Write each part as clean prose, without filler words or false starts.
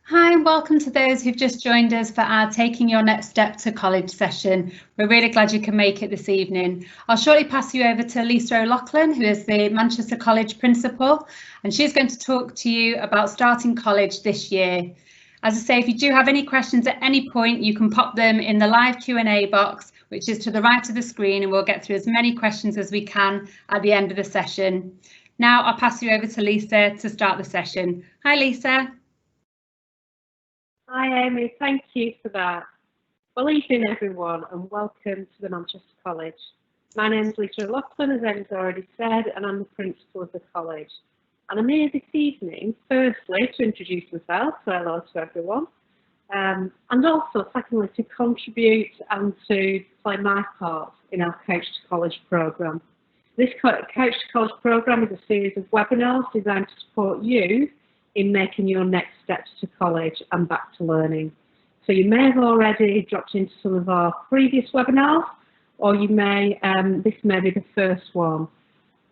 Hi, and welcome to those who've just joined us for our Taking Your Next Step to College session. We're really glad you can make it this evening. I'll shortly pass you over to Lisa O'Loughlin, who is the Manchester College Principal, and she's going to talk to you about starting college this year. As I say, if you do have any questions at any point, you can pop them in the live Q&A box, which is to the right of the screen, and we'll get through as many questions as we can at the end of the session. Now I'll pass you over to Lisa to start the session. Hi, Lisa. Hi Amy, thank you for that. Well, evening everyone and welcome to the Manchester College. My name is Lisa O'Loughlin, as Emma's already said, and I'm the principal of the college. And I'm here this evening, firstly, to introduce myself, so hello to everyone, and also, secondly, to contribute and to play my part in our Coach to College programme. This Coach to College programme is a series of webinars designed to support you in making your next steps to college and back to learning. So you may have already dropped into some of our previous webinars, or you may, this may be the first one.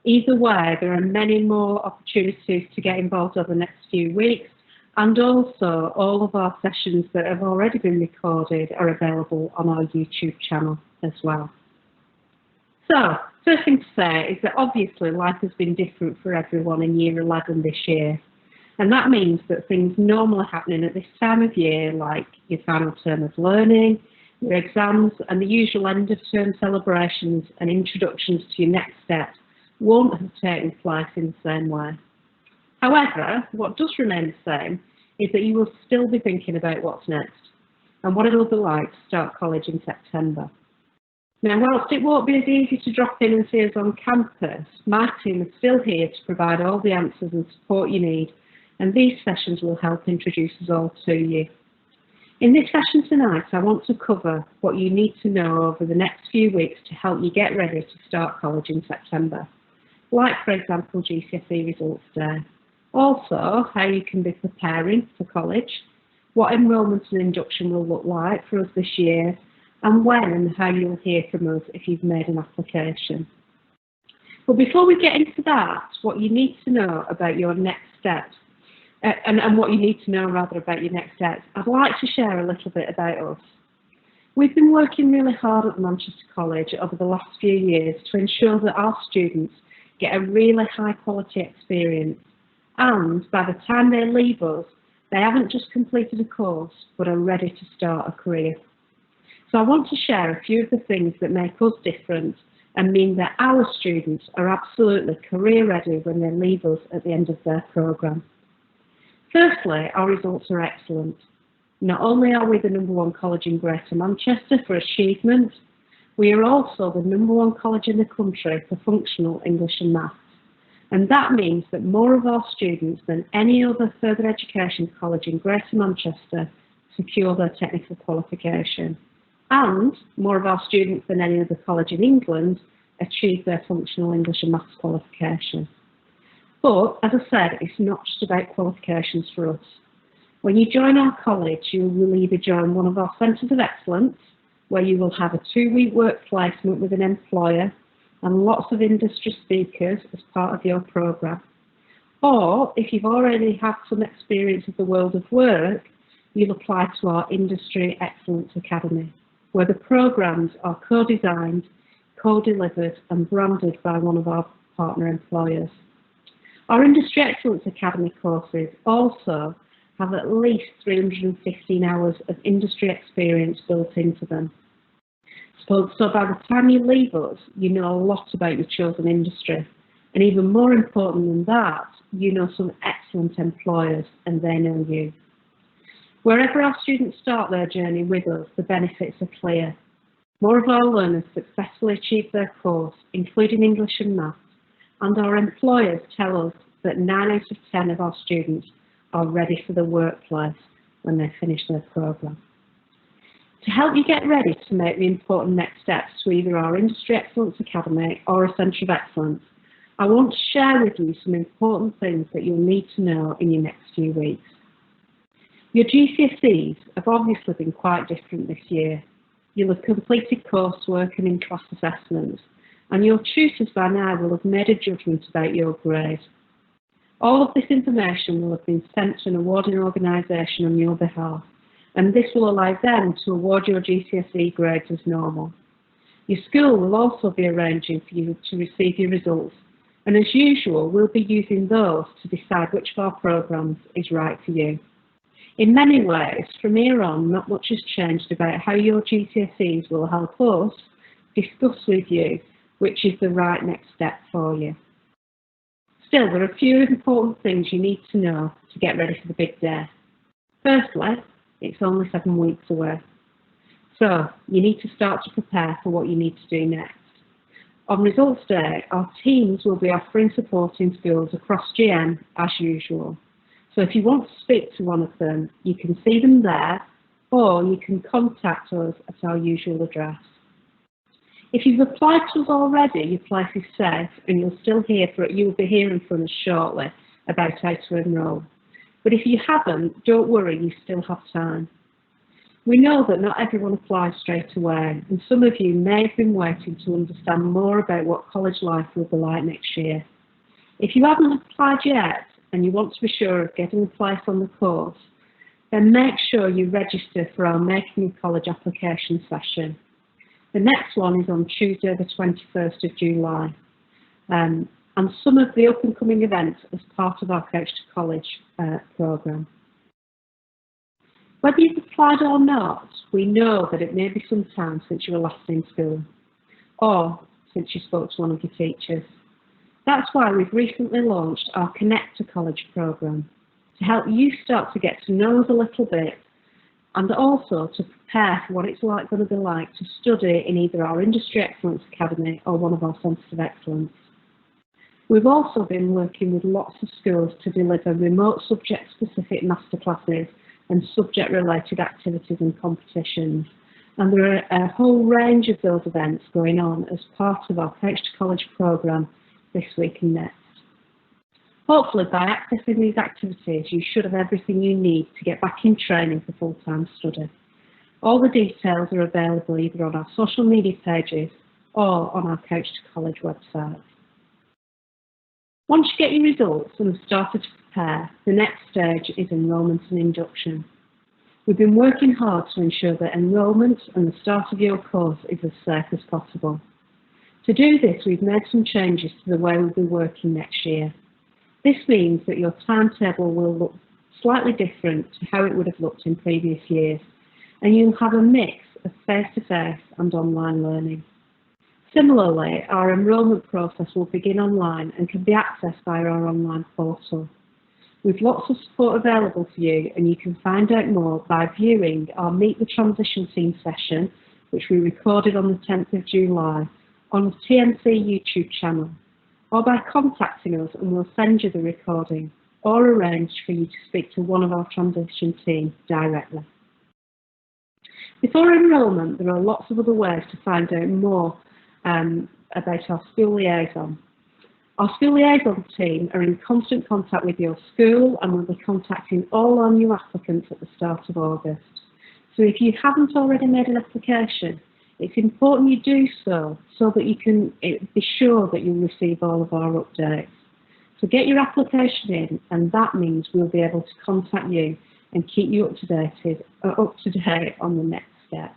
Either way, there are many more opportunities to get involved over the next few weeks, and also all of our sessions that have already been recorded are available on our YouTube channel as well. So, first thing to say is that obviously life has been different for everyone in Year 11 this year. And that means that things normally happening at this time of year, like your final term of learning, your exams, and the usual end of term celebrations and introductions to your next steps, won't have taken place in the same way. However, what does remain the same is that you will still be thinking about what's next and what it'll be like to start college in September. Now, whilst it won't be as easy to drop in and see us on campus, my team is still here to provide all the answers and support you need, and these sessions will help introduce us all to you. In this session tonight, I want to cover what you need to know over the next few weeks to help you get ready to start college in September, like, for example, GCSE results day. Also, how you can be preparing for college, what enrolment and induction will look like for us this year, and when and how you'll hear from us if you've made an application. But before we get into that, what you need to know about your next steps, and what you need to know rather about your next steps, I'd like to share a little bit about us. We've been working really hard at Manchester College over the last few years to ensure that our students get a really high quality experience, and by the time they leave us, they haven't just completed a course but are ready to start a career. So I want to share a few of the things that make us different and mean that our students are absolutely career ready when they leave us at the end of their programme. Firstly, our results are excellent. Not only are we the #1 college in Greater Manchester for achievement, we are also the #1 college in the country for functional English and maths. And that means that more of our students than any other further education college in Greater Manchester secure their technical qualification. And more of our students than any other college in England achieve their functional English and maths qualification. But, as I said, it's not just about qualifications for us. When you join our college, you will either join one of our centres of excellence, where you will have a 2-week work placement with an employer and lots of industry speakers as part of your programme. Or, if you've already had some experience of the world of work, you'll apply to our Industry Excellence Academy, where the programmes are co-designed, co-delivered and branded by one of our partner employers. Our Industry Excellence Academy courses also have at least 315 hours of industry experience built into them. So by the time you leave us, you know a lot about your chosen industry. And even more important than that, you know some excellent employers and they know you. Wherever our students start their journey with us, the benefits are clear. More of our learners successfully achieve their course, including English and maths, and our employers tell us that 9 out of 10 of our students are ready for the workplace when they finish their programme. To help you get ready to make the important next steps to either our Industry Excellence Academy or a Centre of Excellence, I want to share with you some important things that you'll need to know in your next few weeks. Your GCSE'S have obviously been quite different this year. You'll have completed coursework and in-class assessments, and your tutors by now will have made a judgment about your grade. All of this information will have been sent to an awarding organisation on your behalf, and this will allow them to award your GCSE grades as normal. Your school will also be arranging for you to receive your results, and as usual, we'll be using those to decide which of our programmes is right for you. In many ways, from here on, not much has changed about how your GCSEs will help us discuss with you which is the right next step for you. Still, there are a few important things you need to know to get ready for the big day. Firstly, it's only 7 weeks away. So, you need to start to prepare for what you need to do next. On results day, our teams will be offering support in schools across GM as usual. So if you want to speak to one of them, you can see them there, or you can contact us at our usual address. If you've applied to us already, your place is safe, and you'll be hearing from us shortly about how to enrol. But if you haven't, don't worry, you still have time. We know that not everyone applies straight away, and some of you may have been waiting to understand more about what college life will be like next year. If you haven't applied yet, and you want to be sure of getting a place on the course, then make sure you register for our Making a College application session. The next one is on Tuesday the 21st of July, and some of the up and coming events as part of our Coach to College programme. Whether you've applied or not, we know that it may be some time since you were last in school, or since you spoke to one of your teachers. That's why we've recently launched our Connect to College programme, to help you start to get to know us a little bit, and also to prepare for what it's going to be like to study in either our Industry Excellence Academy or one of our Centres of Excellence. We've also been working with lots of schools to deliver remote subject-specific masterclasses and subject-related activities and competitions. And there are a whole range of those events going on as part of our Coach to College programme this week and next. Hopefully, by accessing these activities, you should have everything you need to get back in training for full-time study. All the details are available either on our social media pages or on our Coach to College website. Once you get your results and have started to prepare, the next stage is enrolment and induction. We've been working hard to ensure that enrolment and the start of your course is as safe as possible. To do this, we've made some changes to the way we'll be working next year. This means that your timetable will look slightly different to how it would have looked in previous years, and you'll have a mix of face-to-face and online learning. Similarly, our enrolment process will begin online and can be accessed via our online portal. We've lots of support available for you, and you can find out more by viewing our Meet the Transition Team session, which we recorded on the 10th of July, on the TNC YouTube channel, or by contacting us and we'll send you the recording, or arrange for you to speak to one of our transition team directly. Before enrolment, there are lots of other ways to find out more about our school liaison. Our school liaison team are in constant contact with your school and will be contacting all our new applicants at the start of August. So if you haven't already made an application, it's important you do so that you can be sure that you'll receive all of our updates. So get your application in, and that means we'll be able to contact you and keep you up to date on the next step.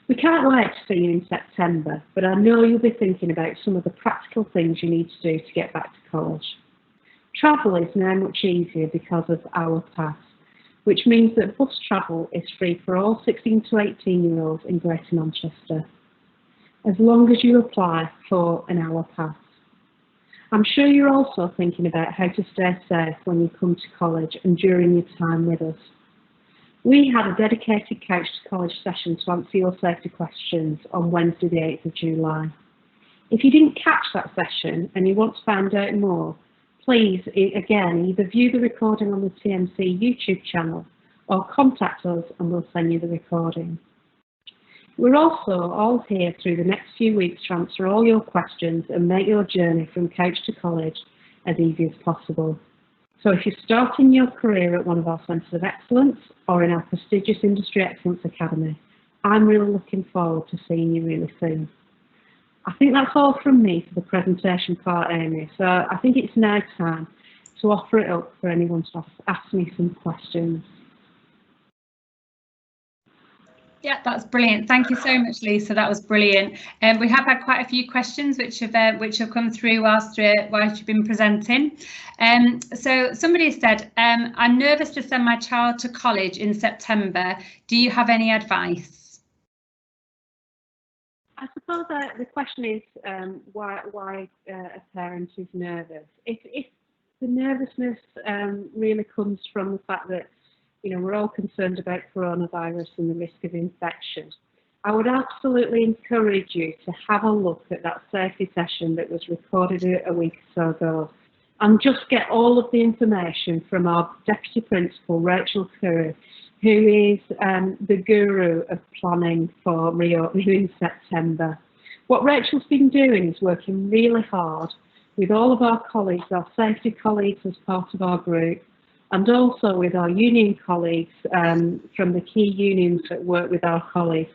We can't wait to see you in September, but I know you'll be thinking about some of the practical things you need to do to get back to college. Travel is now much easier because of our pass, which means that bus travel is free for all 16 to 18-year-olds in Greater Manchester, as long as you apply for an hour pass. I'm sure you're also thinking about how to stay safe when you come to college and during your time with us. We had a dedicated Coach to College session to answer your safety questions on Wednesday the 8th of July. If you didn't catch that session and you want to find out more, please, again, either view the recording on the TMC YouTube channel or contact us and we'll send you the recording. We're also all here through the next few weeks to answer all your questions and make your journey from Coach to College as easy as possible. So if you're starting your career at one of our Centres of Excellence or in our prestigious Industry Excellence Academy, I'm really looking forward to seeing you really soon. I think that's all from me for the presentation part, Amy. So I think it's now time to offer it up for anyone to ask me some questions. Yeah, that's brilliant. Thank you so much, Lisa. That was brilliant. We have had quite a few questions which have come through whilst you've been presenting. So somebody said, I'm nervous to send my child to college in September. Do you have any advice? I suppose the question is why a parent is nervous. If the nervousness really comes from the fact that we're all concerned about coronavirus and the risk of infection, I would absolutely encourage you to have a look at that safety session that was recorded a week or so ago and just get all of the information from our Deputy Principal, Rachel Curry, who is the guru of planning for reopening in September. What Rachel's been doing is working really hard with all of our colleagues, our safety colleagues as part of our group, and also with our union colleagues from the key unions that work with our colleagues.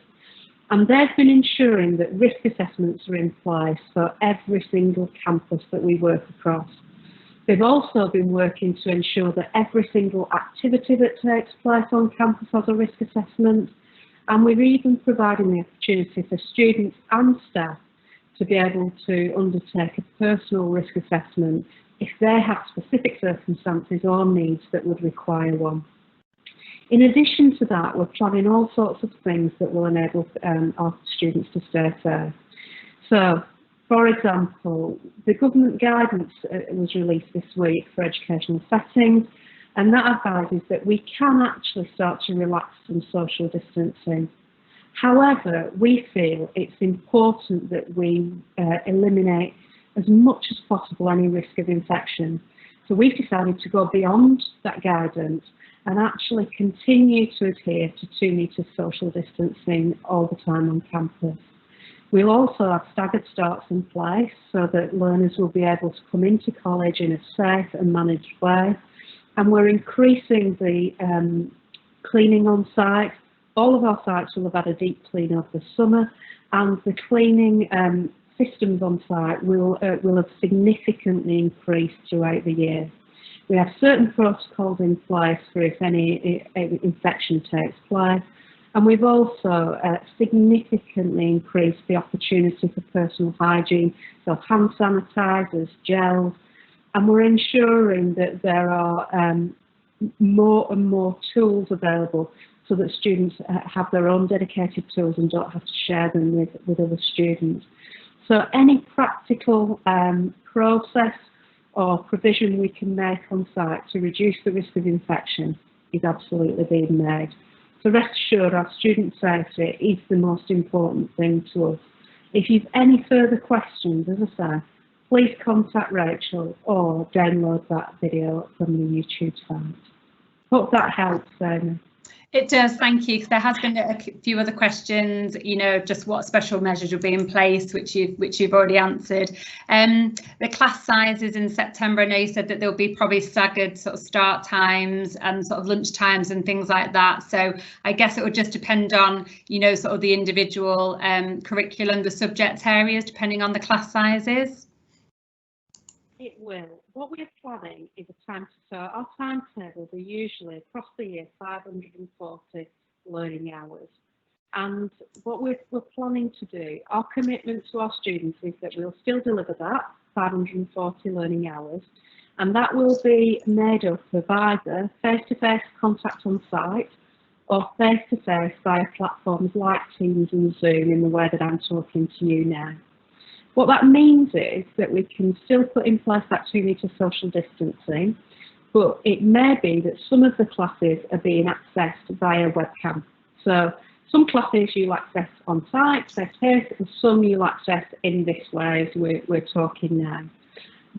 And they've been ensuring that risk assessments are in place for every single campus that we work across. They've also been working to ensure that every single activity that takes place on campus has a risk assessment, and we're even providing the opportunity for students and staff to be able to undertake a personal risk assessment if they have specific circumstances or needs that would require one. In addition to that, we're planning all sorts of things that will enable our students to stay safe. So, for example, the government guidance was released this week for educational settings, and that advises that we can actually start to relax some social distancing. However, we feel it's important that we eliminate as much as possible any risk of infection. So we've decided to go beyond that guidance and actually continue to adhere to 2 metres social distancing all the time on campus. We'll also have staggered starts in place so that learners will be able to come into college in a safe and managed way. And we're increasing the cleaning on site. All of our sites will have had a deep clean over the summer, and the cleaning systems on site will have significantly increased throughout the year. We have certain protocols in place for if any infection takes place, and we've also significantly increased the opportunity for personal hygiene, so hand sanitisers, gels, and we're ensuring that there are more and more tools available so that students have their own dedicated tools and don't have to share them with other students. So any practical process or provision we can make on site to reduce the risk of infection is absolutely being made. So rest assured, our student safety is the most important thing to us. If you've any further questions, as I say, please contact Rachel or download that video from the YouTube site. Hope that helps, Amy. It does, thank you, because there has been a few other questions, just what special measures will be in place, which you've already answered. The class sizes in September, I know you said that there'll be probably staggered sort of start times and sort of lunch times and things like that. So I guess it would just depend on, sort of the individual curriculum, the subject areas, depending on the class sizes. It will. What we're planning is our timetables are usually across the year 540 learning hours. And what we're planning to do, our commitment to our students is that we'll still deliver that 540 learning hours, and that will be made up of either face-to-face contact on site or face-to-face via platforms like Teams and Zoom in the way that I'm talking to you now. What that means is that we can still put in place that 2 metre social distancing, but it may be that some of the classes are being accessed via webcam. So some classes you'll access on site, face-to-face, and some you'll access in this way as we're talking now.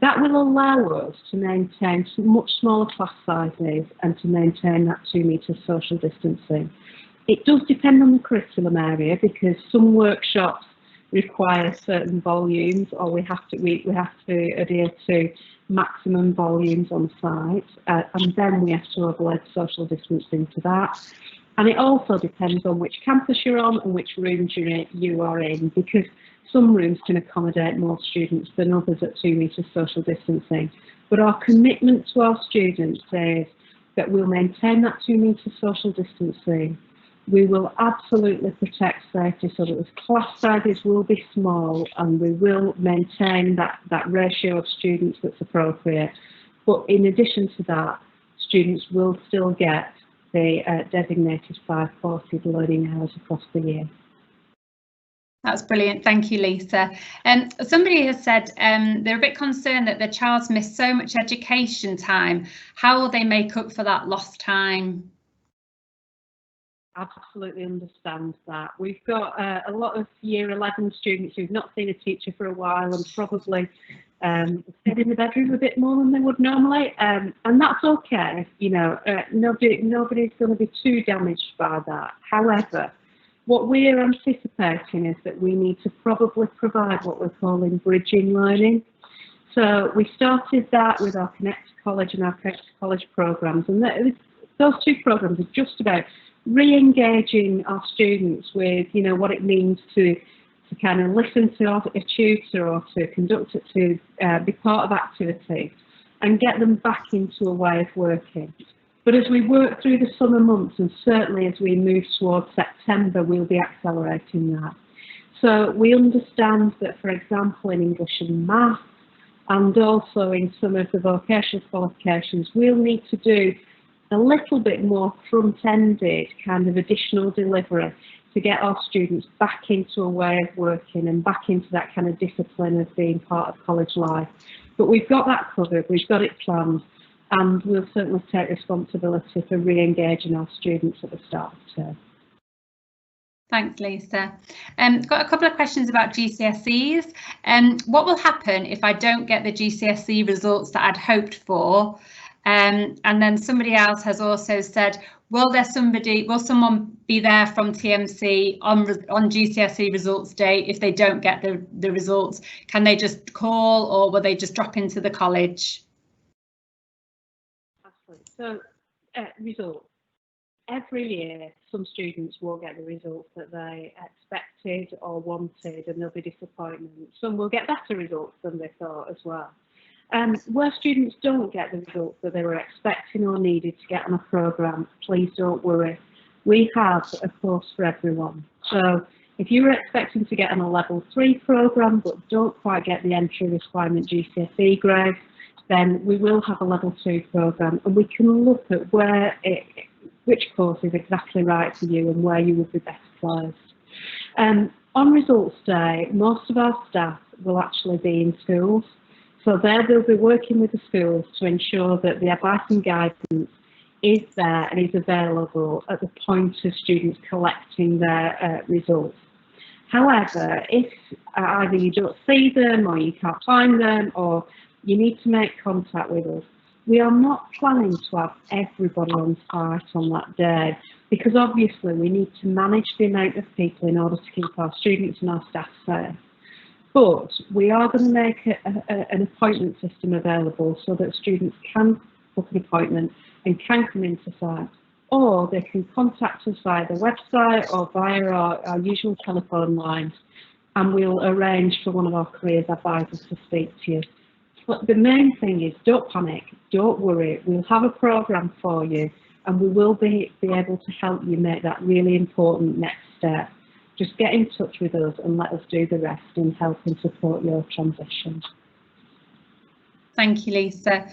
That will allow us to maintain much smaller class sizes and to maintain that 2 metre social distancing. It does depend on the curriculum area, because some workshops require certain volumes, or we have to adhere to maximum volumes on site, and then we have to overlay social distancing to that. And it also depends on which campus you're on and which rooms you are in, because Some rooms can accommodate more students than others at 2 metres social distancing, but our commitment to our students is that we'll maintain that 2 metre social distancing. We will absolutely protect safety so that the class sizes will be small, and we will maintain that ratio of students that's appropriate. But in addition to that, students will still get the designated 540 learning hours across the year. That's brilliant. Thank you, Lisa. Somebody has said they're a bit concerned that their child's missed so much education time. How will they make up for that lost time? Absolutely understand that. We've got a lot of year 11 students who've not seen a teacher for a while and probably stayed in the bedroom a bit more than they would normally, and that's okay. You know, nobody's going to be too damaged by that. However, what we're anticipating is that we need to probably provide what we're calling bridging learning. So we started that with our Connect to College and our Connect to College programs, and those two programs are just about re-engaging our students with, you know, what it means to kind of listen to a tutor or to conduct it, to be part of activity and get them back into a way of working. But as we work through the summer months, and certainly as we move towards September, we'll be accelerating that. So we understand that, for example, in English and Maths, and also in some of the vocational qualifications, we'll need to do a little bit more front-ended kind of additional delivery to get our students back into a way of working and back into that kind of discipline of being part of college life. But we've got that covered, we've got it planned, and we'll certainly take responsibility for re-engaging our students at the start of term. Thanks, Lisa. Got a couple of questions about GCSEs. What will happen if I don't get the GCSE results that I'd hoped for? And then somebody else has also said, will someone be there from TMC on GCSE results day if they don't get the results? Can they just call, or will they just drop into the college? Absolutely. So results. Every year, some students won't get the results that they expected or wanted, and there'll be disappointment. Some will get better results than they thought as well. Where students don't get the results that they were expecting or needed to get on a programme, please don't worry. We have a course for everyone. So if you were expecting to get on a level 3 programme but don't quite get the entry requirement GCSE grade, then we will have a level 2 programme, and we can look at which course is exactly right for you and where you would be best placed. On results day, most of our staff will actually be in schools. So there they'll be working with the schools to ensure that the advice and guidance is there and is available at the point of students collecting their results. However, if either you don't see them or you can't find them or you need to make contact with us, we are not planning to have everybody on site on that day, because obviously we need to manage the amount of people in order to keep our students and our staff safe. But we are going to make an appointment system available so that students can book an appointment and can come into site, or they can contact us via the website or via our usual telephone lines, and we'll arrange for one of our careers advisors to speak to you. But the main thing is, don't panic, don't worry, we'll have a programme for you, and we will be able to help you make that really important next step. Just get in touch with us and let us do the rest and help and support your transition. Thank you, Lisa.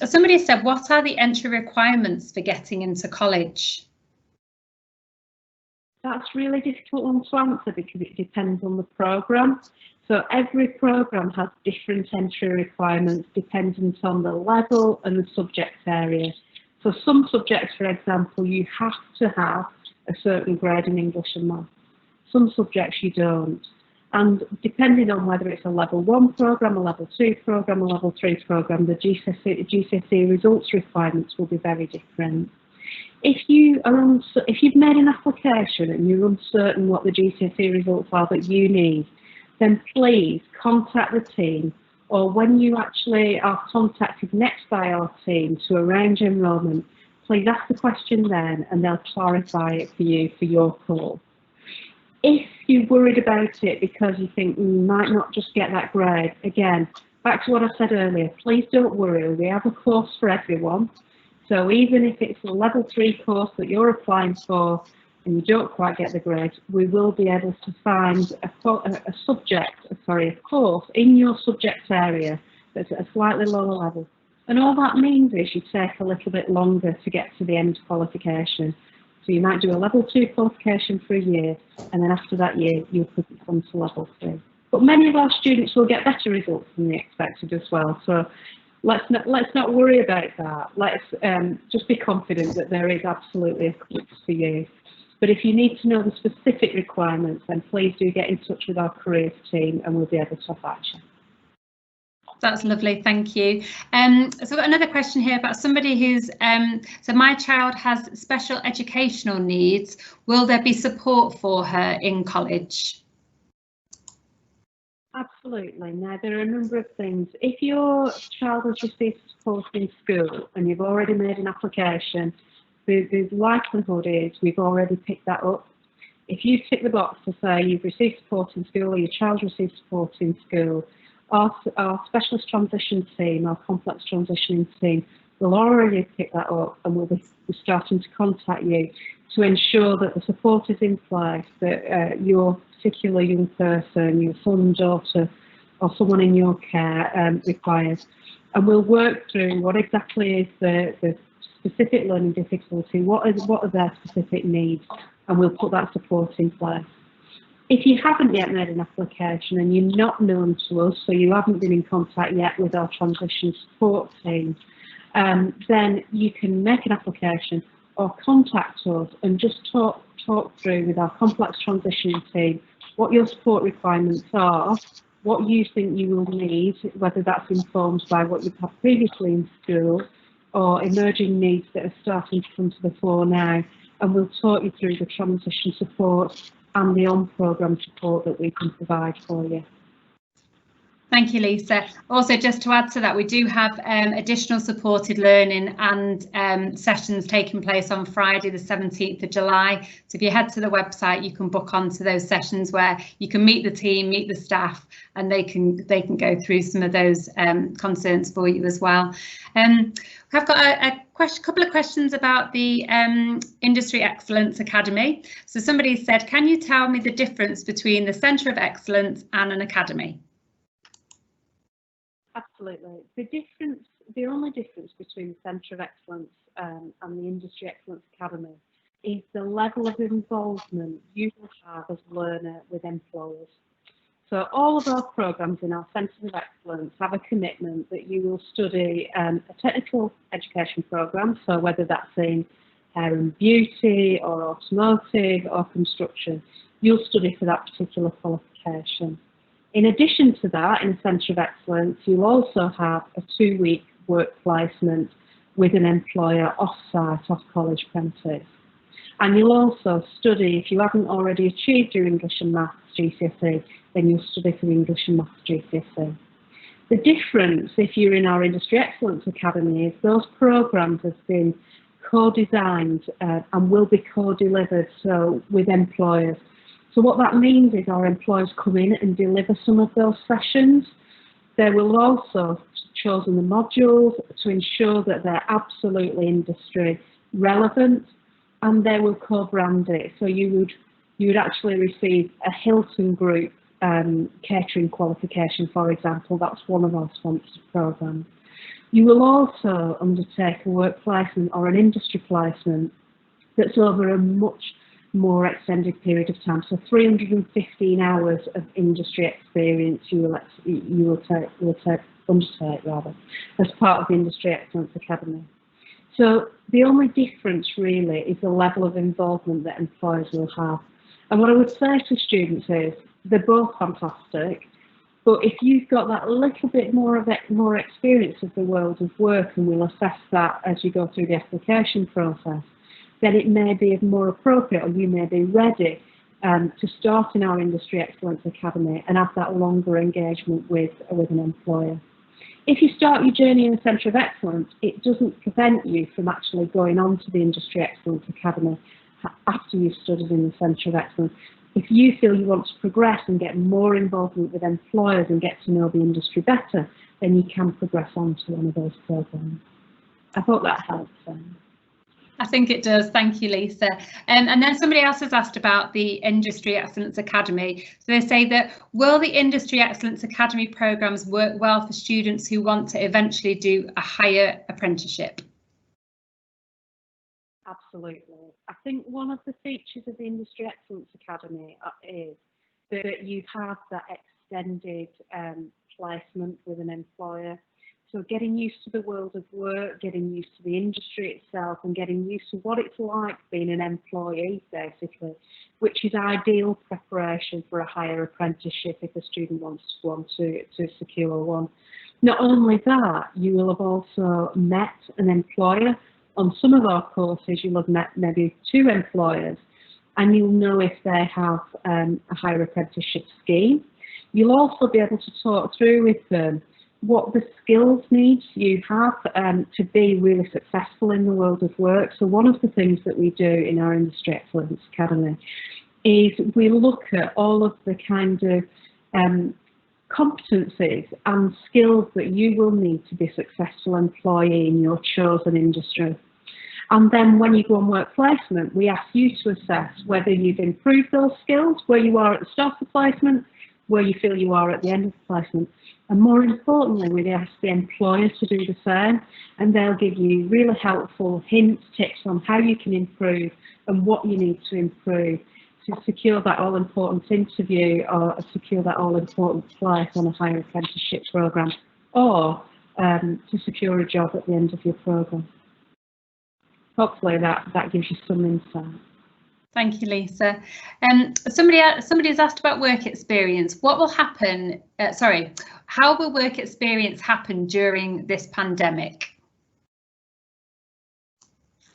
Somebody said, what are the entry requirements for getting into college? That's really difficult one to answer because it depends on the programme. So every programme has different entry requirements dependent on the level and the subject area. So some subjects, for example, you have to have a certain grade in English and Maths. Some subjects you don't. And depending on whether it's a level 1 programme, a level 2 programme, a level 3 programme, the GCSE results requirements will be very different. If you've made an application and you're uncertain what the GCSE results are that you need, then please contact the team, or when you actually are contacted next by our team to arrange enrolment, please ask the question then and they'll clarify it for you for your call. If you're worried about it because you think you might not just get that grade, again, back to what I said earlier, please don't worry. We have a course for everyone. So even if it's a level 3 course that you're applying for and you don't quite get the grade, we will be able to find a course in your subject area that's at a slightly lower level. And all that means is you take a little bit longer to get to the end qualification. So you might do a level 2 qualification for a year, and then after that year, you'll progress on to level 3. But many of our students will get better results than they expected as well. So let's not worry about that. Let's just be confident that there is absolutely a course for you. But if you need to know the specific requirements, then please do get in touch with our careers team, and we'll be able to advise you. That's lovely, thank you. So I've got another question here about somebody who's, so my child has special educational needs. Will there be support for her in college? Absolutely. Now, there are a number of things. If your child has received support in school and you've already made an application, the likelihood is we've already picked that up. If you tick the box to say you've received support in school or your child received support in school, our specialist transition team, our complex transitioning team, will already pick that up and we'll be starting to contact you to ensure that the support is in place, that your particular young person, your son, daughter, or someone in your care requires. And we'll work through what exactly is the specific learning difficulty, what are their specific needs, and we'll put that support in place. If you haven't yet made an application and you're not known to us, so you haven't been in contact yet with our transition support team, then you can make an application or contact us and just talk through with our complex transitioning team what your support requirements are, what you think you will need, whether that's informed by what you've had previously in school or emerging needs that are starting to come to the fore now, and we'll talk you through the transition support and the on-programme support that we can provide for you. Thank you, Lisa. Also, just to add to that, we do have additional supported learning and sessions taking place on Friday, the 17th of July. So if you head to the website, you can book onto those sessions where you can meet the team, meet the staff, and they can go through some of those concerns for you as well. I've got a couple of questions about the Industry Excellence Academy. So somebody said, can you tell me the difference between the Centre of Excellence and an academy? Absolutely. The only difference between the Centre of Excellence and the Industry Excellence Academy is the level of involvement you will have as a learner with employers. So all of our programmes in our Centre of Excellence have a commitment that you will study a technical education programme, so whether that's in hair and beauty or automotive or construction, you'll study for that particular qualification. In addition to that, in the Centre of Excellence, you'll also have a 2-week work placement with an employer off-site, off-college premises. And you'll also study, if you haven't already achieved your English and Maths GCSE, then you'll study for the English and Maths GCSE. The difference, if you're in our Industry Excellence Academy, is those programmes have been co-designed and will be co-delivered so with employers. So what that means is our employers come in and deliver some of those sessions. They will also chosen the modules to ensure that they're absolutely industry relevant, and they will co-brand it. So you would actually receive a Hilton Group catering qualification, for example. That's one of our sponsored programs. You will also undertake a work placement or an industry placement that's over a much more extended period of time. So 315 hours of industry experience you will undertake as part of the Industry Excellence Academy. So the only difference really is the level of involvement that employers will have. And what I would say to students is they're both fantastic, but if you've got that little bit more experience of the world of work, and we'll assess that as you go through the application process, then it may be more appropriate, or you may be ready to start in our Industry Excellence Academy and have that longer engagement with an employer. If you start your journey in the Centre of Excellence, it doesn't prevent you from actually going on to the Industry Excellence Academy after you've studied in the Centre of Excellence. If you feel you want to progress and get more involvement with employers and get to know the industry better, then you can progress on to one of those programs. I hope that helps. I think it does. Thank you, Lisa. And then somebody else has asked about the Industry Excellence Academy. So they say that, will the Industry Excellence Academy programmes work well for students who want to eventually do a higher apprenticeship? Absolutely. I think one of the features of the Industry Excellence Academy is that you have that extended placement with an employer. So getting used to the world of work, getting used to the industry itself, and getting used to what it's like being an employee, basically, which is ideal preparation for a higher apprenticeship if a student wants to go on to secure one. Not only that, you will have also met an employer. On some of our courses, you'll have met maybe 2 employers, and you'll know if they have a higher apprenticeship scheme. You'll also be able to talk through with them what the skills needs you have to be really successful in the world of work. So one of the things that we do in our Industry Excellence Academy is we look at all of the kind of competencies and skills that you will need to be a successful employee in your chosen industry. And then when you go on work placement, we ask you to assess whether you've improved those skills, where you are at the start of placement, where you feel you are at the end of the placement. And more importantly, we ask the employer to do the same, and they'll give you really helpful hints, tips on how you can improve and what you need to improve to secure that all-important interview or secure that all-important place on a higher apprenticeship programme, or to secure a job at the end of your programme. Hopefully that gives you some insight. Thank you, Lisa. Somebody has asked about work experience. What will happen? How will work experience happen during this pandemic?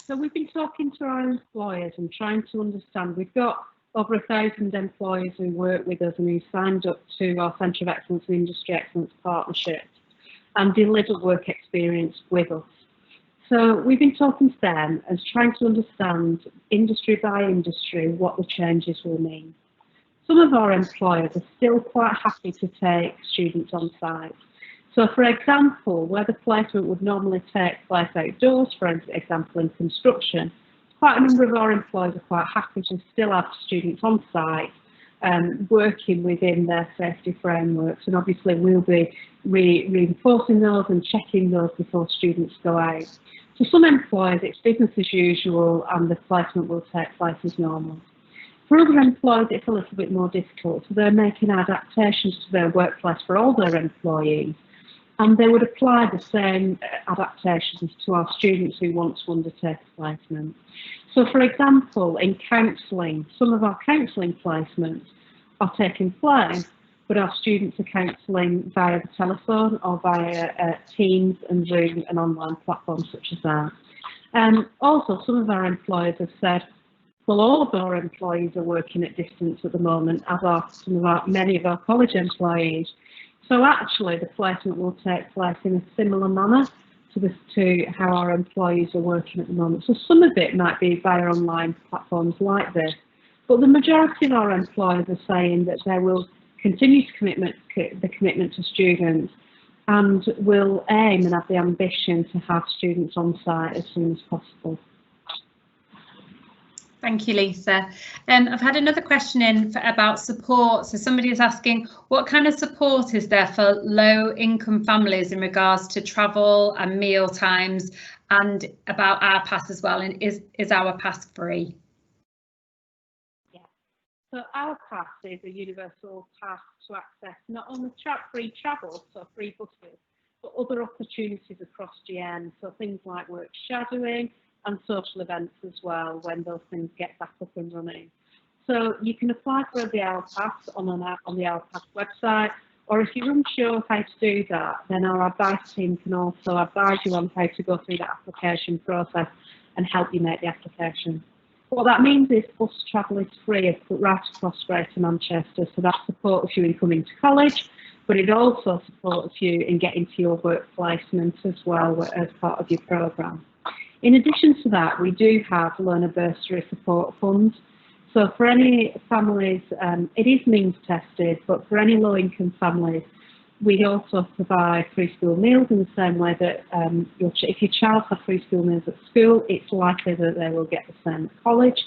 So we've been talking to our employers and trying to understand. We've got over 1,000 employers who work with us and who signed up to our Centre of Excellence and Industry Excellence partnership and deliver work experience with us. So we've been talking to them and trying to understand industry by industry what the changes will mean. Some of our employers are still quite happy to take students on site. So for example, where the placement would normally take place outdoors, for example in construction, quite a number of our employers are quite happy to still have students on site working within their safety frameworks, and obviously we'll be reinforcing those and checking those before students go out. For some employers, it's business as usual and the placement will take place as normal. For other employers, it's a little bit more difficult, so they're making adaptations to their workplace for all their employees, and they would apply the same adaptations to our students who want to undertake a placement. So for example, in counselling, some of our counselling placements are taking place, but our students are counselling via the telephone or via Teams and Zoom and online platforms such as that. Also, some of our employers have said, well, all of our employees are working at distance at the moment, as are many of our college employees. So actually, the placement will take place in a similar manner to how our employees are working at the moment. So some of it might be via online platforms like this, but the majority of our employers are saying that they will continue the commitment to students and will aim and have the ambition to have students on site as soon as possible. Thank you, Lisa. I've had another question in about support. So somebody is asking, what kind of support is there for low-income families in regards to travel and meal times, and about our pass as well? And is our pass free? Yeah. So our pass is a universal pass to access not only free travel, so free buses, but other opportunities across GN. So things like work shadowing and social events as well, when those things get back up and running. So you can apply for the Our Pass on the Our Pass website, or if you're unsure how to do that, then our advice team can also advise you on how to go through the application process and help you make the application. What that means is bus travel is free right across Greater Manchester, so that supports you in coming to college, but it also supports you in getting to your work placement as well as part of your programme. In addition to that, we do have learner bursary support funds. So for any families, it is means tested, but for any low-income families, we also provide free school meals in the same way that if your child has free school meals at school, it's likely that they will get the same at college.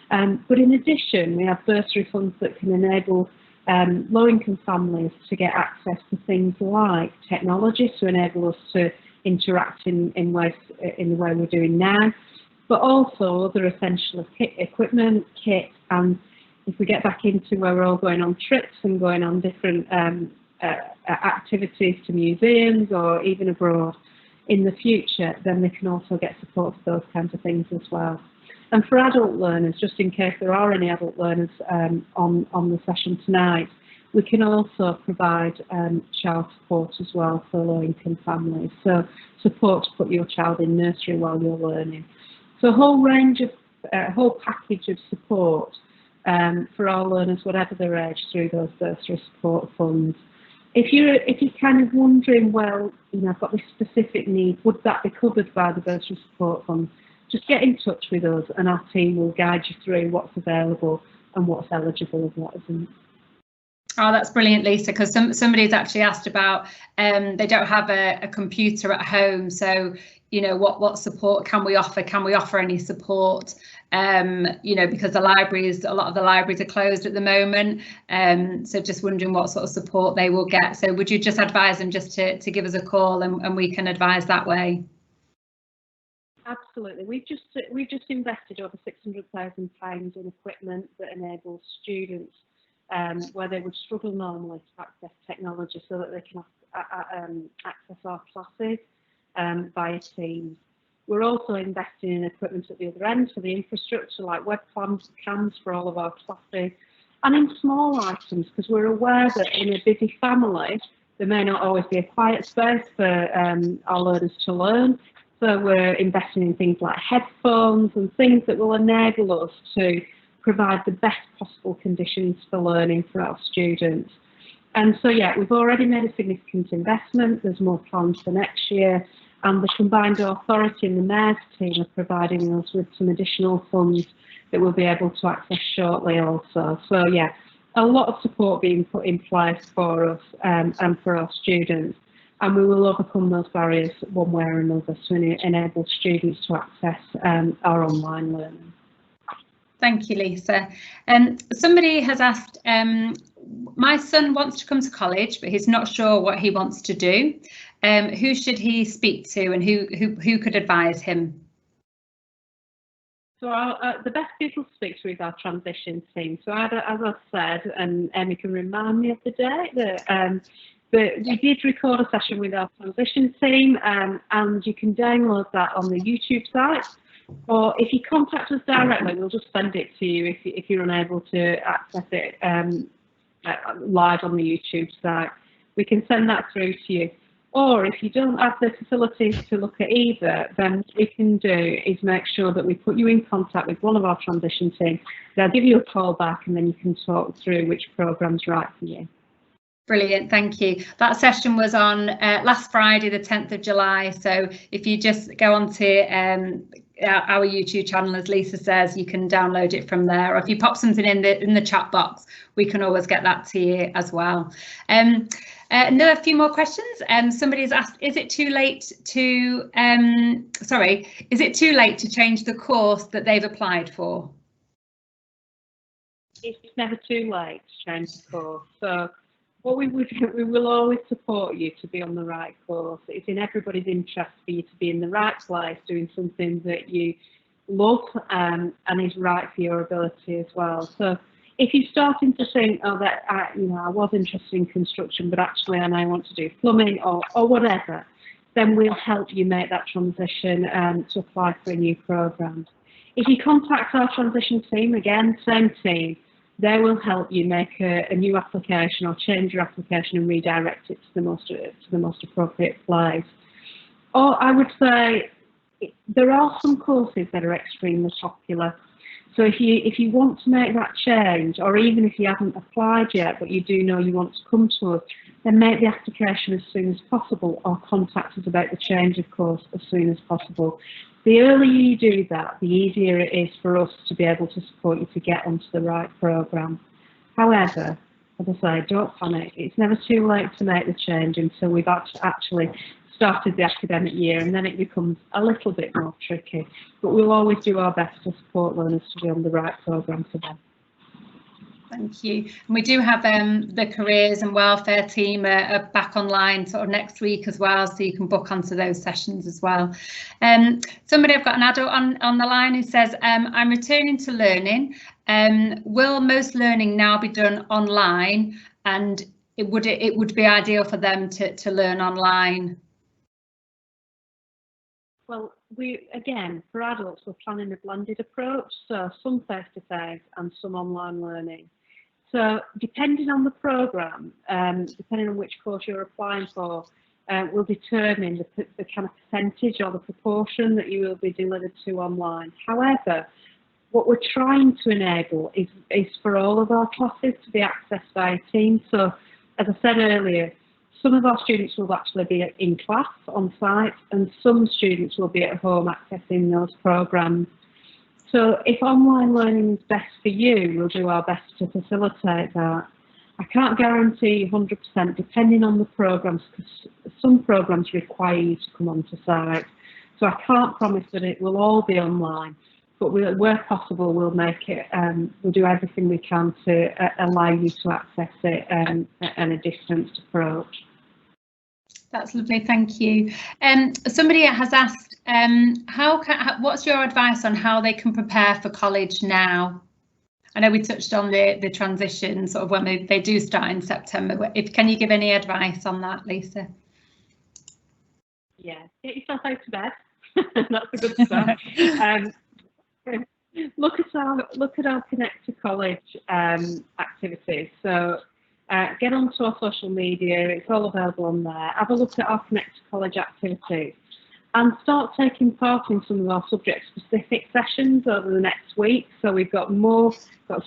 But in addition, we have bursary funds that can enable low-income families to get access to things like technology to enable us to interact in the way we're doing now, but also other essential equipment, kit, and if we get back into where we're all going on trips and going on different activities to museums or even abroad in the future, then they can also get support for those kinds of things as well. And for adult learners, just in case there are any adult learners on the session tonight, we can also provide child support as well for low-income families. So support to put your child in nursery while you're learning. So a whole range of, a whole package of support for our learners, whatever their age, through those bursary support funds. If you're kind of wondering, well, you know, I've got this specific need, would that be covered by the bursary support fund? Just get in touch with us and our team will guide you through what's available and what's eligible and what isn't. Oh, that's brilliant, Lisa, because somebody's actually asked about they don't have a computer at home, so you know, what support can we offer? Can we offer any support? You know, because a lot of the libraries are closed at the moment, so just wondering what sort of support they will get. So would you just advise them just to give us a call and we can advise that way? Absolutely. We've just invested over £600,000 in equipment that enables students where they would struggle normally to access technology, so that they can access our classes via Teams. We're also investing in equipment at the other end for the infrastructure, like webcams for all of our classes, and in small items, because we're aware that in a busy family there may not always be a quiet space for our learners to learn. So we're investing in things like headphones and things that will enable us to provide the best possible conditions for learning for our students. And so, yeah, we've already made a significant investment. There's more plans for next year. And the Combined Authority and the Mayor's team are providing us with some additional funds that we'll be able to access shortly also. So, yeah, a lot of support being put in place for us and for our students. And we will overcome those barriers one way or another to enable students to access our online learning. Thank you, Lisa. Somebody has asked, my son wants to come to college, but he's not sure what he wants to do. Who should he speak to, and who could advise him? So the best people to speak to is our transition team. So as I said, and Emmy can remind me of the date, but we did record a session with our transition team, and you can download that on the YouTube site. Or if you contact us directly, we'll just send it to you if you're unable to access it live on the YouTube site. We can send that through to you. Or if you don't have the facilities to look at either, then what we can do is make sure that we put you in contact with one of our transition team. They'll give you a call back and then you can talk through which program's right for you. Brilliant, thank you. That session was on last Friday, the 10th of July. So if you just go onto our YouTube channel, as Lisa says, you can download it from there. Or if you pop something in the chat box, we can always get that to you as well. Another few more questions. Somebody's asked, is it too late to change the course that they've applied for? It's never too late to change the course. So what we will always support you to be on the right course. It's in everybody's interest for you to be in the right place, doing something that you love and is right for your ability as well. So if you're starting to think, oh, that I was interested in construction, but actually I now want to do plumbing or whatever, then we'll help you make that transition to apply for a new programme. If you contact our transition team, again, same team, they will help you make a new application or change your application and redirect it to the most appropriate place. Or I would say there are some courses that are extremely popular. So if you want to make that change, or even if you haven't applied yet, but you do know you want to come to us, then make the application as soon as possible or contact us about the change of course as soon as possible. The earlier you do that, the easier it is for us to be able to support you to get onto the right programme. However, as I say, don't panic. It's never too late to make the change until we've actually started the academic year, and then it becomes a little bit more tricky. But we'll always do our best to support learners to be on the right programme for them. Thank you. And we do have the careers and welfare team are back online sort of next week as well, so you can book onto those sessions as well. Somebody, I've got an adult on the line who says, I'm returning to learning. Will most learning now be done online, and it would be ideal for them to learn online? Well, again, for adults, we're planning a blended approach, so some face-to-face and some online learning. So depending on the programme, depending on which course you're applying for, will determine the kind of percentage or the proportion that you will be delivered to online. However, what we're trying to enable is for all of our classes to be accessed by Teams. So, as I said earlier, some of our students will actually be in class on site, and some students will be at home accessing those programmes. So if online learning is best for you, we'll do our best to facilitate that. I can't guarantee 100% depending on the programmes, because some programmes require you to come onto site. So I can't promise that it will all be online, but where possible, we'll make it, we'll do everything we can to allow you to access it in a distanced approach. That's lovely, thank you. Somebody has asked, what's your advice on how they can prepare for college now? I know we touched on the transition, sort of when they do start in September. Can you give any advice on that, Lisa? Yeah, get yourself out to bed. That's a good start. Look at our Connect to College activities. So get onto our social media, it's all available on there. Have a look at our Connect to College activities and start taking part in some of our subject-specific sessions over the next week. So we've got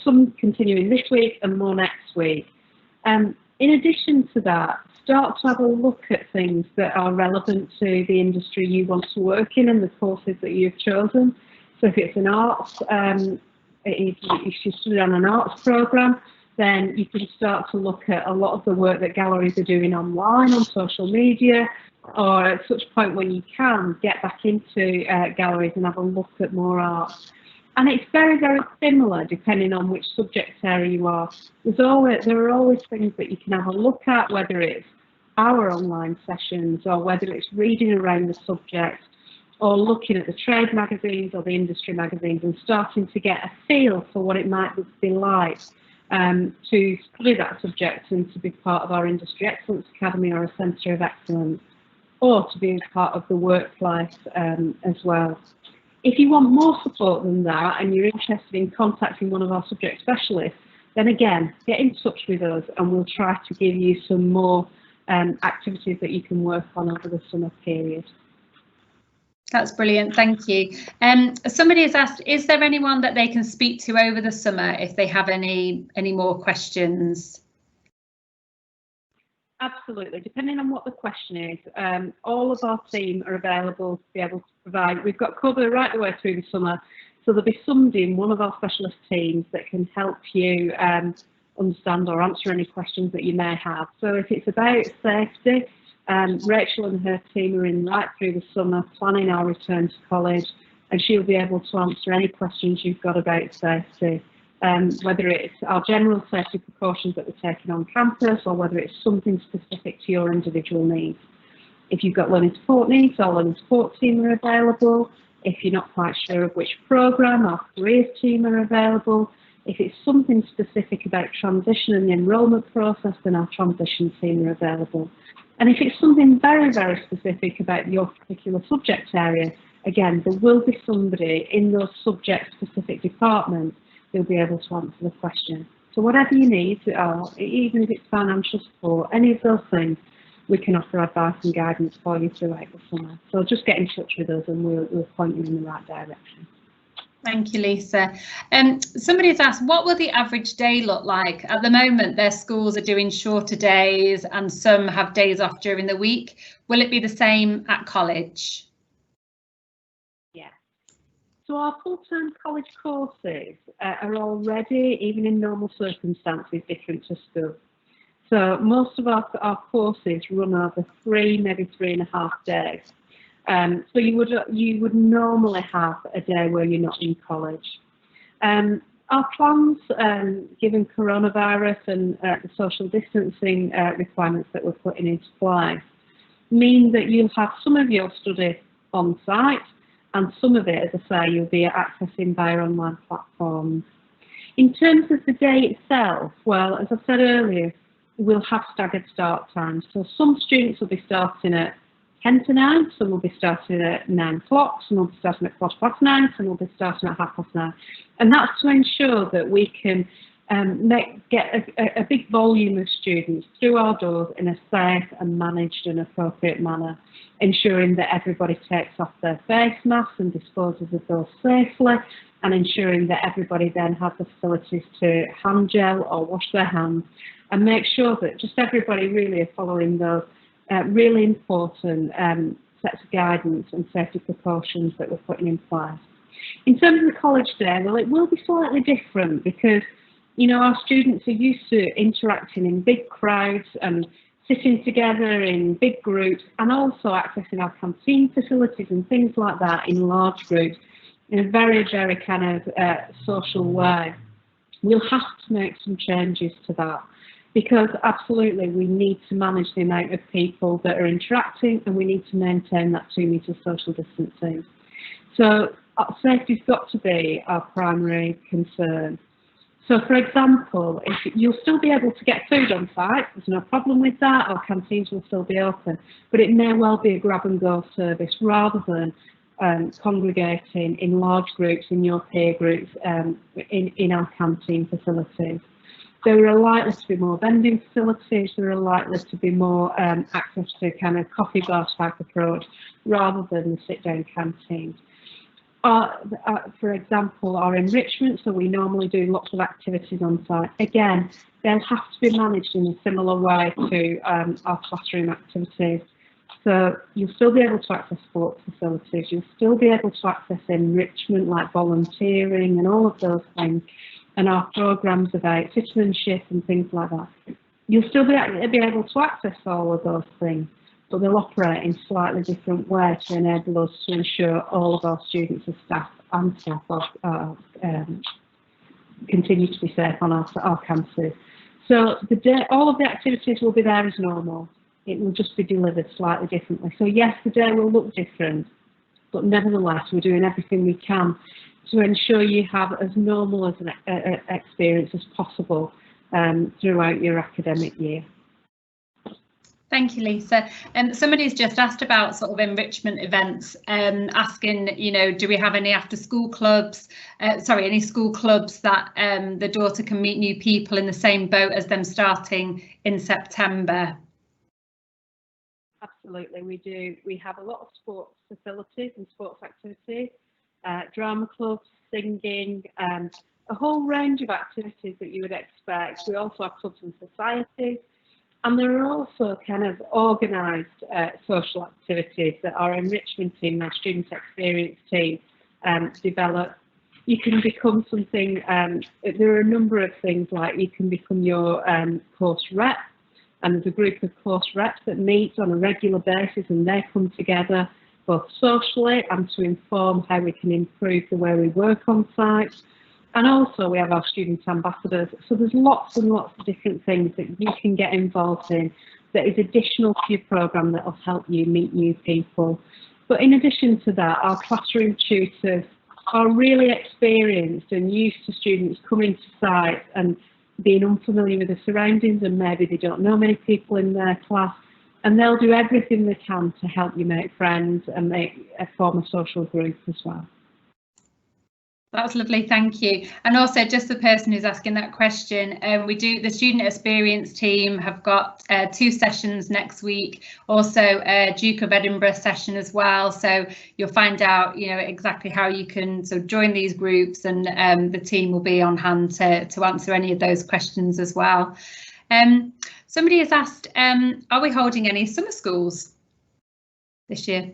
some continuing this week and more next week. In addition to that, start to have a look at things that are relevant to the industry you want to work in and the courses that you've chosen. So if it's an arts, if you study on an arts programme, then you can start to look at a lot of the work that galleries are doing online, on social media, or at such point when you can get back into galleries and have a look at more art. And it's very, very similar depending on which subject area you are. There are always things that you can have a look at, whether it's our online sessions or whether it's reading around the subject or looking at the trade magazines or the industry magazines and starting to get a feel for what it might be like to study that subject and to be part of our Industry Excellence Academy or a Centre of Excellence, or to be part of the workplace as well. If you want more support than that and you're interested in contacting one of our subject specialists, then again, get in touch with us and we'll try to give you some more activities that you can work on over the summer period. That's brilliant, thank you. Somebody has asked, is there anyone that they can speak to over the summer if they have any more questions? Absolutely, depending on what the question is, all of our team are available to be able to provide. We've got cover right the way through the summer, so there'll be somebody in one of our specialist teams that can help you understand or answer any questions that you may have. So if it's about safety, Rachel and her team are in right through the summer planning our return to college, and she'll be able to answer any questions you've got about safety, whether it's our general safety precautions that we're taking on campus or whether it's something specific to your individual needs. If you've got learning support needs, our learning support team are available. If you're not quite sure of which programme, our careers team are available. If it's something specific about transition and the enrolment process, then our transition team are available. And if it's something very, very specific about your particular subject area, again, there will be somebody in those subject-specific departments who'll be able to answer the question. So whatever you need, even if it's financial support, any of those things, we can offer advice and guidance for you throughout the summer. So just get in touch with us and we'll point you in the right direction. Thank you, Lisa. Somebody's asked, what will the average day look like? At the moment, their schools are doing shorter days and some have days off during the week. Will it be the same at college? Yeah, So our full-time college courses are already, even in normal circumstances, different to school. So most of our courses run over 3, maybe 3.5 days. So you would normally have a day where you're not in college. Our plans, given coronavirus and the social distancing requirements that we're putting into place, mean that you'll have some of your study on site, and some of it, as I say, you'll be accessing via online platforms. In terms of the day itself, well, as I said earlier, we'll have staggered start times. So some students will be starting at 10 to 9, some will be starting at 9 o'clock, some will be starting at 9:15, some will be starting at 9:30. And that's to ensure that we can get a big volume of students through our doors in a safe and managed and appropriate manner, ensuring that everybody takes off their face masks and disposes of those safely, and ensuring that everybody then has the facilities to hand gel or wash their hands, and make sure that just everybody really are following those really important sets of guidance and safety precautions that we're putting in place. In terms of the college day, well, it will be slightly different because, you know, our students are used to interacting in big crowds and sitting together in big groups, and also accessing our canteen facilities and things like that in large groups in a very, very kind of social way. We'll have to make some changes to that, because absolutely we need to manage the amount of people that are interacting, and we need to maintain that 2 metre social distancing. So safety's got to be our primary concern. So for example, if you'll still be able to get food on site, there's no problem with that, our canteens will still be open, but it may well be a grab and go service rather than congregating in large groups, in your peer groups, in our canteen facilities. There are likely to be more vending facilities, there are likely to be more access to kind of coffee bar type approach rather than the sit-down canteens. For example, our enrichment, so we normally do lots of activities on site. Again, they'll have to be managed in a similar way to our classroom activities. So you'll still be able to access sports facilities, you'll still be able to access enrichment like volunteering and all of those things, and our programmes about citizenship and things like that. You'll still be able to access all of those things, but they'll operate in slightly different ways to enable us to ensure all of our students and staff continue to be safe on our campuses. So all of the activities will be there as normal. It will just be delivered slightly differently. So yes, the day will look different, but nevertheless, we're doing everything we can to ensure you have as normal as an experience as possible throughout your academic year. Thank you, Lisa. Somebody's just asked about sort of enrichment events, asking, you know, do we have any after-school clubs? Any school clubs that the daughter can meet new people in the same boat as them starting in September? Absolutely, we do. We have a lot of sports facilities and sports activities, drama clubs, singing, a whole range of activities that you would expect. We also have clubs and societies. And there are also kind of organised social activities that our enrichment team, our student experience team, develop. You can become something, there are a number of things like you can become your course rep, and there's a group of course reps that meet on a regular basis, and they come together both socially and to inform how we can improve the way we work on site. And also we have our student ambassadors. So there's lots and lots of different things that you can get involved in that is additional to your programme that will help you meet new people. But in addition to that, our classroom tutors are really experienced and used to students coming to site and being unfamiliar with the surroundings, and maybe they don't know many people in their class, and they'll do everything they can to help you make friends and form a social group as well. That's lovely, thank you. And also, just the person who's asking that question, the student experience team have got 2 sessions next week, also a Duke of Edinburgh session as well. So you'll find out, you know, exactly how you can join these groups, and the team will be on hand to answer any of those questions as well. Somebody has asked, are we holding any summer schools this year?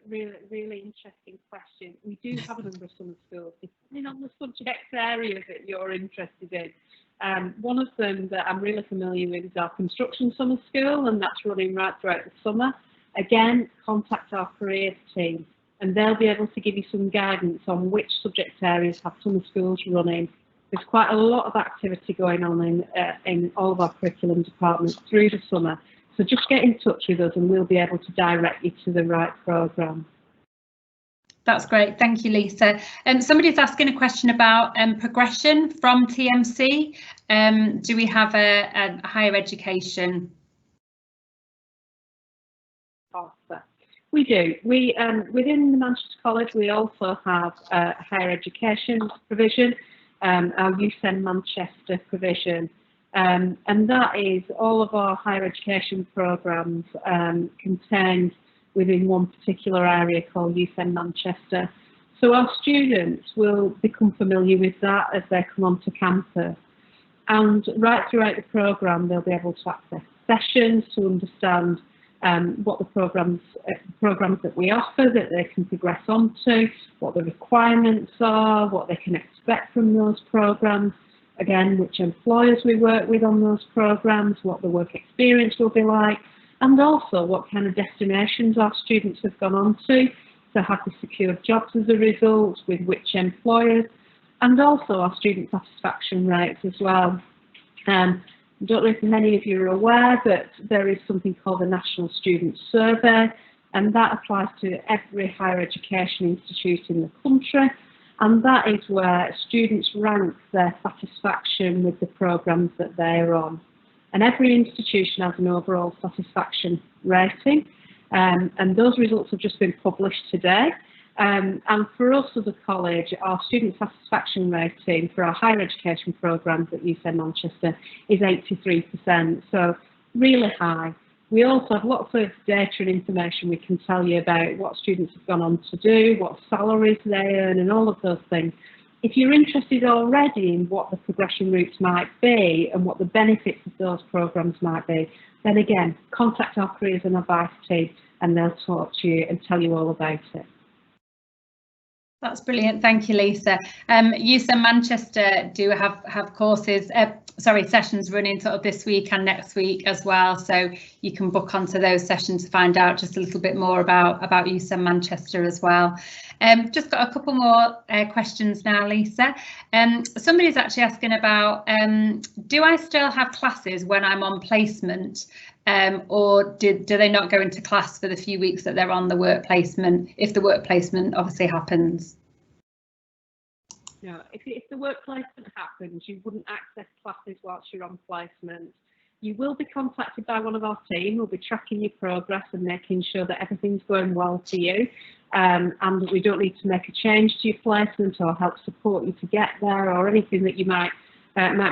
really interesting question. We do have a number of summer schools, depending on the subject area that you're interested in. One of them that I'm really familiar with is our construction summer school, and that's running right throughout the summer. Again, contact our careers team, and they'll be able to give you some guidance on which subject areas have summer schools running. There's quite a lot of activity going on in all of our curriculum departments through the summer. So just get in touch with us and we'll be able to direct you to the right programme. That's great. Thank you, Lisa. Somebody's asking a question about progression from TMC. Do we have a higher education offer? We do. We within the Manchester College, we also have a higher education provision, our USEN Manchester provision, and that is all of our higher education programmes contained within one particular area called USEN Manchester. So our students will become familiar with that as they come onto campus. And right throughout the programme, they'll be able to access sessions to understand what the programmes that we offer that they can progress onto, what the requirements are, what they can expect from those programmes, again, which employers we work with on those programmes, what the work experience will be like, and also what kind of destinations our students have gone on to, so have they secured jobs as a result, with which employers, and also our student satisfaction rates as well. I don't know if many of you are aware that there is something called the National Student Survey, and that applies to every higher education institute in the country, and that is where students rank their satisfaction with the programmes that they're on. And every institution has an overall satisfaction rating, and those results have just been published today. And for us as a college, our student satisfaction rating for our higher education programmes at USEN Manchester is 83%, so really high. We also have lots of data and information we can tell you about what students have gone on to do, what salaries they earn, and all of those things. If you're interested already in what the progression routes might be and what the benefits of those programmes might be, then again, contact our careers and advice team and they'll talk to you and tell you all about it. That's brilliant. Thank you, Lisa. USEN Manchester do have courses, sessions running sort of this week and next week as well. So you can book onto those sessions to find out just a little bit more about USEN Manchester as well. Just got a couple more questions now, Lisa. Somebody's actually asking about, do I still have classes when I'm on placement? Or do they not go into class for the few weeks that they're on the work placement, if the work placement obviously happens? No, if the work placement happens, you wouldn't access classes whilst you're on placement. You will be contacted by one of our team who will be tracking your progress and making sure that everything's going well for you, and that we don't need to make a change to your placement or help support you to get there or anything that you might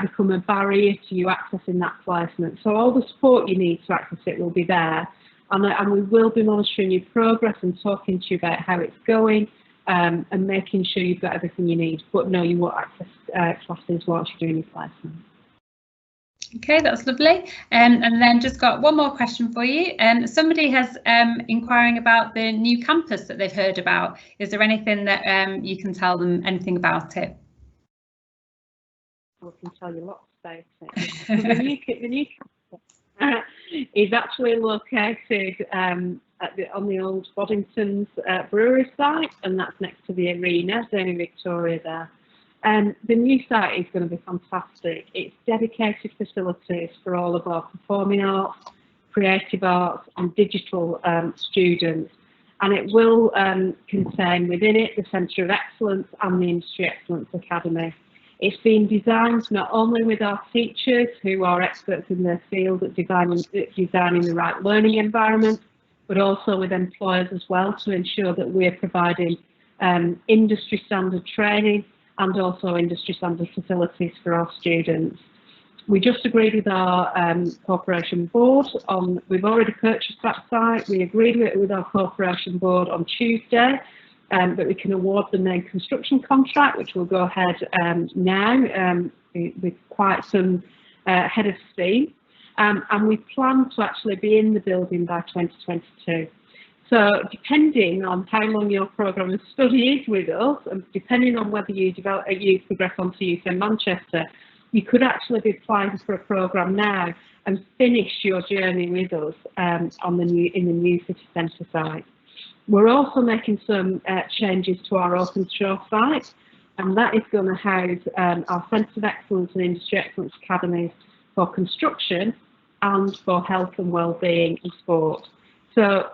become a barrier to you accessing that placement. So all the support you need to access it will be there, and we will be monitoring your progress and talking to you about how it's going, and making sure you've got everything you need. But no, you won't access classes whilst you're doing your placement. Okay, that's lovely. And then just got one more question for you. Somebody has inquiring about the new campus that they've heard about. Is there anything that you can tell them anything about it? I can tell you lots about it. So the new campus is actually located on the old Boddington's brewery site, and that's next to the arena down in Victoria there. The new site is going to be fantastic. It's dedicated facilities for all of our performing arts, creative arts and digital students, and it will contain within it the Centre of Excellence and the Industry Excellence Academy. It's been designed not only with our teachers who are experts in their field at designing the right learning environment, but also with employers as well, to ensure that we're providing industry standard training and also industry standard facilities for our students. We just agreed with our corporation board on, we've already purchased that site. We agreed with our corporation board on Tuesday that we can award the main construction contract, which will go ahead now with quite some head of steam. And we plan to actually be in the building by 2022. So depending on how long your programme of study is with us, and depending on whether you progress onto Youth in Manchester, you could actually be applying for a programme now and finish your journey with us in the new city centre site. We're also making some changes to our open shore site, and that is going to house our Centre of Excellence and Industry Excellence Academies for construction and for health and wellbeing and sport. So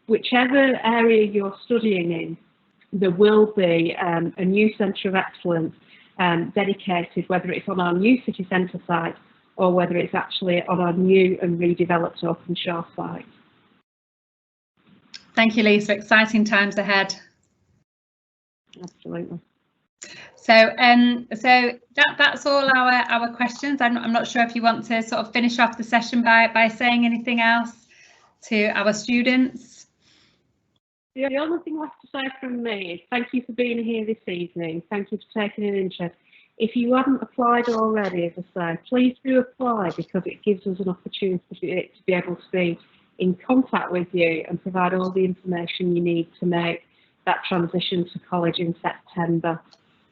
whichever area you're studying in, there will be a new Centre of Excellence dedicated, whether it's on our new city centre site or whether it's actually on our new and redeveloped open shore site. Thank you, Lisa. Exciting times ahead. Absolutely. So that's all our questions. I'm not sure if you want to sort of finish off the session by saying anything else to our students. The only thing left to say from me is thank you for being here this evening. Thank you for taking an interest. If you haven't applied already, as I say, please do apply, because it gives us an opportunity to be able to be in contact with you and provide all the information you need to make that transition to college in September.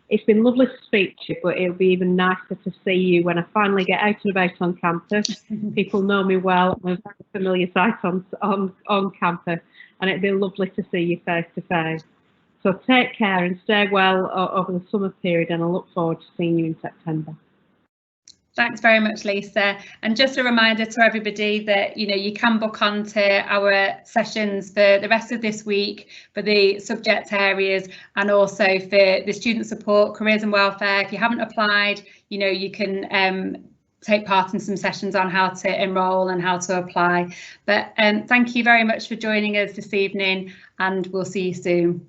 It's been lovely to speak to you, but it'll be even nicer to see you when I finally get out and about on campus. People know me well. I'm a very familiar sight on campus, and it'd be lovely to see you face to face. So take care and stay well over the summer period, and I look forward to seeing you in September. Thanks very much, Lisa. And just a reminder to everybody that you can book onto our sessions for the rest of this week for the subject areas, and also for the student support, careers and welfare. If you haven't applied, you can take part in some sessions on how to enrol and how to apply. But thank you very much for joining us this evening, and we'll see you soon.